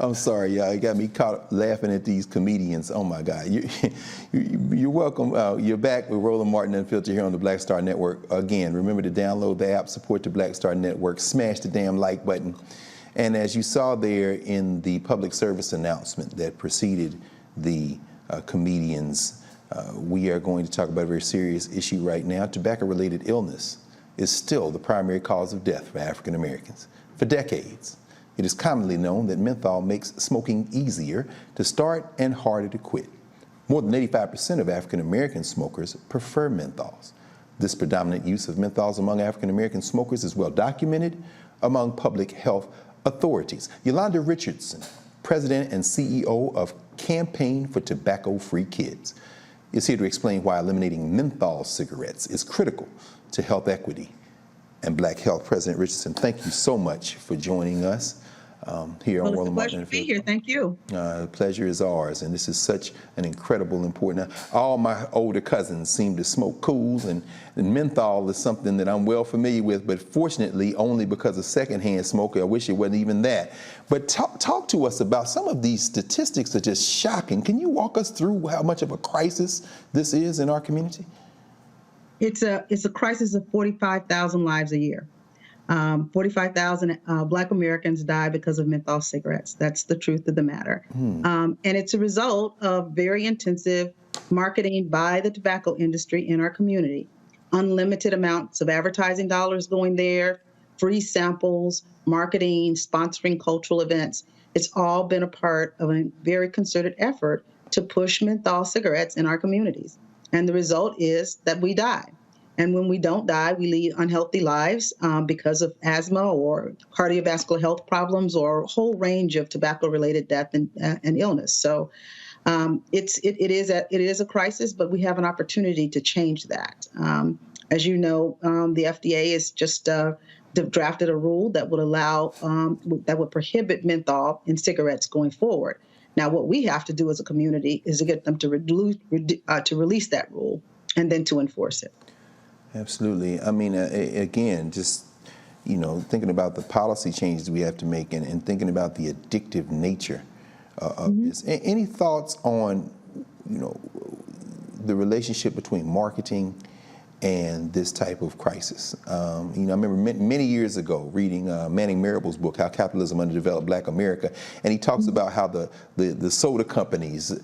I'm sorry, y'all. You got me caught laughing at these comedians. Oh my God. You're welcome. You're back with Roland Martin Unfiltered here on the Black Star Network. Again, remember to download the app, support the Black Star Network, smash the damn like button. And as you saw there in the public service announcement that preceded the comedians, we are going to talk about a very serious issue right now. Tobacco-related illness is still the primary cause of death for African Americans. For decades, it is commonly known that menthol makes smoking easier to start and harder to quit. More than 85% of African American smokers prefer menthols. This predominant use of menthols among African American smokers is well documented among public health authorities. Yolonda Richardson, President and CEO of Campaign for Tobacco-Free Kids, is here to explain why eliminating menthol cigarettes is critical to health equity and black health. President Richardson, thank you so much for joining us here on Roland Martin Unfiltered. It's a pleasure to be here. Thank you. The pleasure is ours, and this is such an incredible, important. All my older cousins seem to smoke cools, and menthol is something that I'm well familiar with, but fortunately only because of secondhand smoking. I wish it wasn't even that. But talk to us about some of these statistics that are just shocking. Can you walk us through how much of a crisis this is in our community? It's a crisis of 45,000 lives a year. 45,000 Black Americans die because of menthol cigarettes. That's the truth of the matter. And it's a result of very intensive marketing by the tobacco industry in our community. Unlimited amounts of advertising dollars going there, free samples, marketing, sponsoring cultural events. It's all been a part of a very concerted effort to push menthol cigarettes in our communities. And the result is that we die. And when we don't die, we lead unhealthy lives because of asthma or cardiovascular health problems or a whole range of tobacco-related death and illness. So it is a crisis, but we have an opportunity to change that. As you know, the FDA has just drafted a rule that would allow that would prohibit menthol in cigarettes going forward. Now, what we have to do as a community is to get them to release that rule and then to enforce it. Absolutely. I mean, again, just, thinking about the policy changes we have to make and thinking about the addictive nature of this. Any thoughts on, the relationship between marketing and this type of crisis? I remember many years ago reading Manning Marable's book, How Capitalism Underdeveloped Black America, and he talks about how the soda companies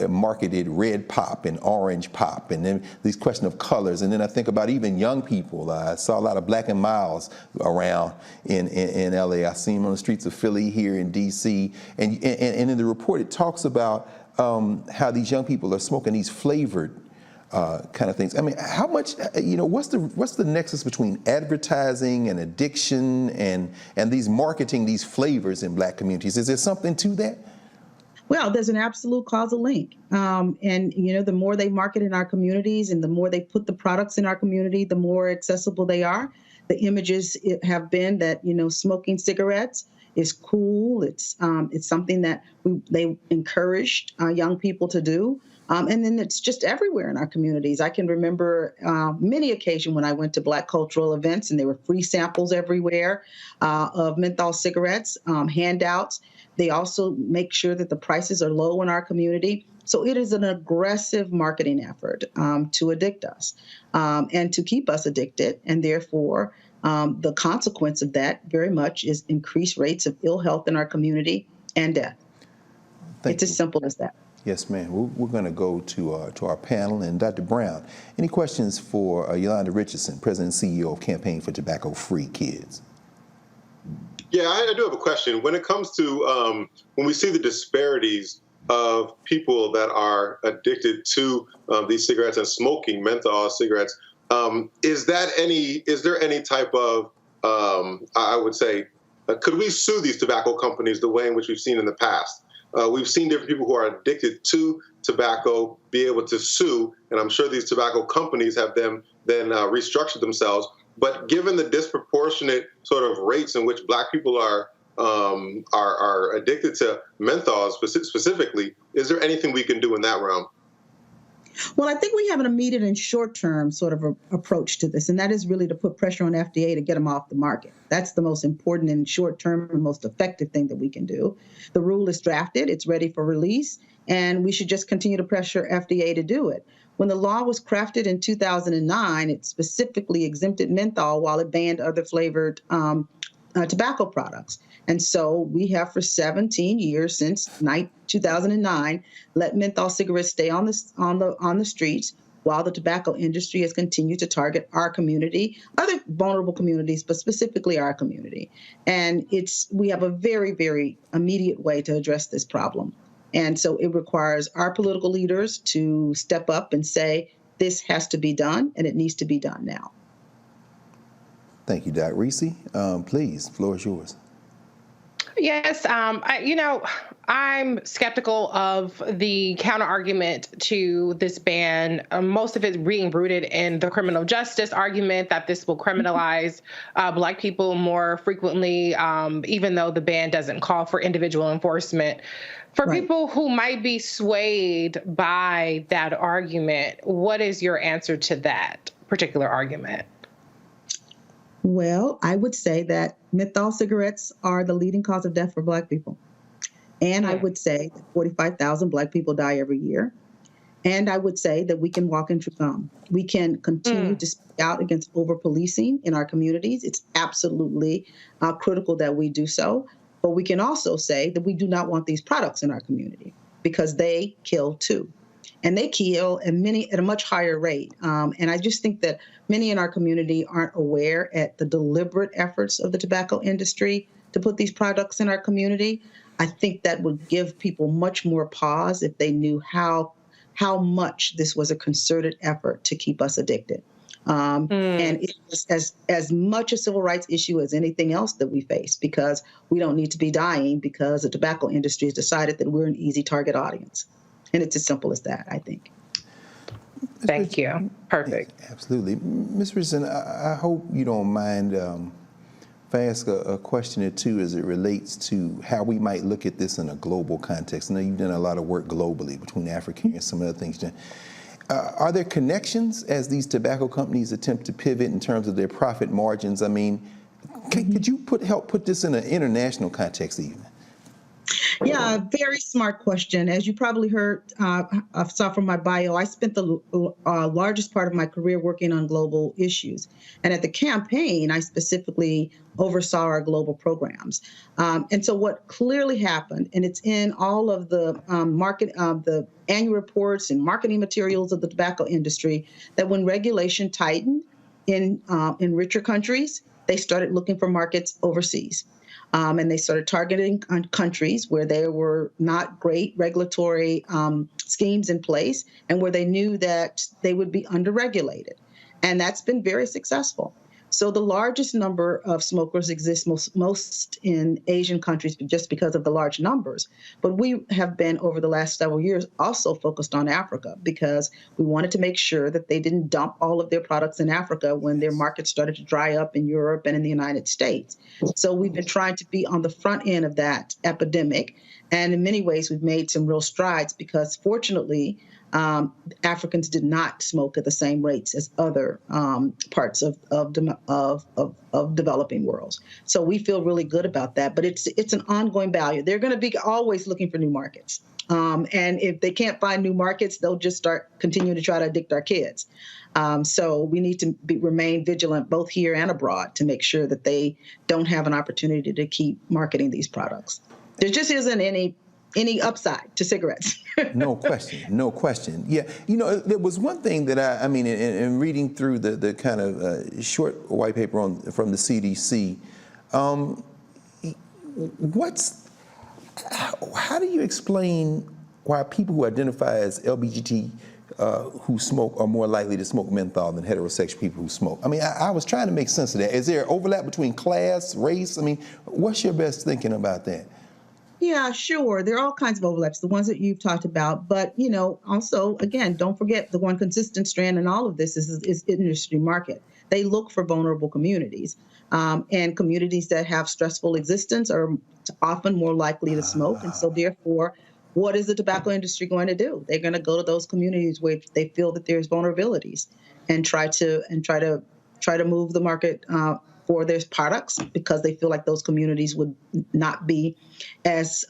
marketed red pop and orange pop, and then these question of colors. And then I think about even young people. I saw a lot of Black and Miles around in LA. I see them on the streets of Philly, here in DC. And in the report, it talks about how these young people are smoking these flavored kind of things. I mean, how much, what's the nexus between advertising and addiction and these marketing these flavors in Black communities? Is there something to that? Well, there's an absolute causal link. And, the more they market in our communities and the more they put the products in our community, the more accessible they are. The images have been that, smoking cigarettes is cool. It's something that they encouraged young people to do. And then it's just everywhere in our communities. I can remember many occasions when I went to Black cultural events and there were free samples everywhere of menthol cigarettes, handouts. They also make sure that the prices are low in our community. So it is an aggressive marketing effort to addict us and to keep us addicted. And therefore, the consequence of that very much is increased rates of ill health in our community and death. It's as simple as that. Yes, ma'am. We're going to go to our panel. And Dr. Brown, any questions for Yolonda Richardson, President and CEO of Campaign for Tobacco-Free Kids? Yeah, I do have a question. When it comes to when we see the disparities of people that are addicted to these cigarettes and smoking menthol cigarettes, is there any type of, I would say, could we sue these tobacco companies the way in which we've seen in the past? We've seen different people who are addicted to tobacco be able to sue, and I'm sure these tobacco companies have then restructured themselves. But given the disproportionate sort of rates in which Black people are addicted to menthol specifically, is there anything we can do in that realm? Well, I think we have an immediate and short-term sort of approach to this, and that is really to put pressure on FDA to get them off the market. That's the most important and short-term and most effective thing that we can do. The rule is drafted, it's ready for release, and we should just continue to pressure FDA to do it. When the law was crafted in 2009, it specifically exempted menthol while it banned other flavored tobacco products. And so we have for 17 years since 2009 let menthol cigarettes stay on the streets while the tobacco industry has continued to target our community, other vulnerable communities, but specifically our community. And we have a very, very immediate way to address this problem. And so it requires our political leaders to step up and say, this has to be done, and it needs to be done now. Thank you, Doc. Reese, please, floor is yours. Yes, I'm skeptical of the counter argument to this ban. Most of it being rooted in the criminal justice argument that this will criminalize Black people more frequently, even though the ban doesn't call for individual enforcement. For Right. people who might be swayed by that argument, what is your answer to that particular argument? Well, I would say that menthol cigarettes are the leading cause of death for Black people. And I would say that 45,000 Black people die every year. And I would say that we can walk and chew gum. We can continue to speak out against over-policing in our communities. It's absolutely critical that we do so. But we can also say that we do not want these products in our community because they kill too. And they kill at a much higher rate. And I just think that many in our community aren't aware at the deliberate efforts of the tobacco industry to put these products in our community. I think that would give people much more pause if they knew how much this was a concerted effort to keep us addicted. And it is as much a civil rights issue as anything else that we face, because we don't need to be dying because the tobacco industry has decided that we're an easy target audience. And it's as simple as that, I think. Thank you. Perfect. Yeah, absolutely. Ms. Richardson, I hope you don't mind if I ask a question or two as it relates to how we might look at this in a global context. I know you've done a lot of work globally between Africa and some other things. Are there connections as these tobacco companies attempt to pivot in terms of their profit margins? I mean, could you help put this in an international context even? Yeah, very smart question. As you probably heard, saw from my bio, I spent the largest part of my career working on global issues. And at the campaign, I specifically oversaw our global programs. And so what clearly happened, and it's in all of the the annual reports and marketing materials of the tobacco industry, that when regulation tightened in richer countries, they started looking for markets overseas. And they started targeting countries where there were not great regulatory schemes in place and where they knew that they would be underregulated. And that's been very successful. So the largest number of smokers exists most in Asian countries just because of the large numbers. But we have been, over the last several years, also focused on Africa because we wanted to make sure that they didn't dump all of their products in Africa when their markets started to dry up in Europe and in the United States. So we've been trying to be on the front end of that epidemic. And in many ways, we've made some real strides because, fortunately, Africans did not smoke at the same rates as other parts of developing worlds. So we feel really good about that. But it's an ongoing value. They're going to be always looking for new markets. And if they can't find new markets, they'll just continue to try to addict our kids. So we need to remain vigilant both here and abroad to make sure that they don't have an opportunity to keep marketing these products. There just isn't any upside to cigarettes. No question. Yeah, there was one thing that I mean, in reading through the kind of short white paper from the CDC, how do you explain why people who identify as LGBT who smoke are more likely to smoke menthol than heterosexual people who smoke? I mean, I was trying to make sense of that. Is there overlap between class, race? I mean, what's your best thinking about that? Yeah, sure. There are all kinds of overlaps, the ones that you've talked about. But, also, again, don't forget the one consistent strand in all of this is industry market. They look for vulnerable communities. And communities that have stressful existence are often more likely to smoke. And so, therefore, what is the tobacco industry going to do? They're going to go to those communities where they feel that there's vulnerabilities and try to move the market for their products, because they feel like those communities would not be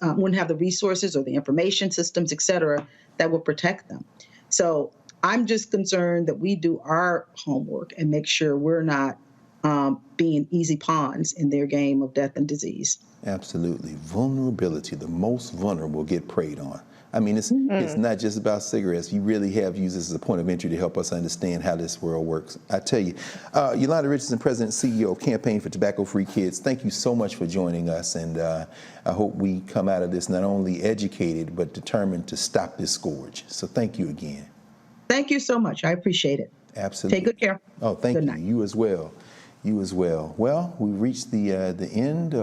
wouldn't have the resources or the information systems, et cetera, that will protect them. So I'm just concerned that we do our homework and make sure we're not being easy pawns in their game of death and disease. Absolutely. Vulnerability, the most vulnerable get preyed on. I mean, it's not just about cigarettes. You really have used this as a point of entry to help us understand how this world works. I tell you, Yolonda Richardson, President and CEO of Campaign for Tobacco-Free Kids, thank you so much for joining us. And I hope we come out of this not only educated, but determined to stop this scourge. So thank you again. Thank you so much. I appreciate it. Absolutely. Take good care. Oh, thank Good you. night. You as well. You as well. Well, we reached the end of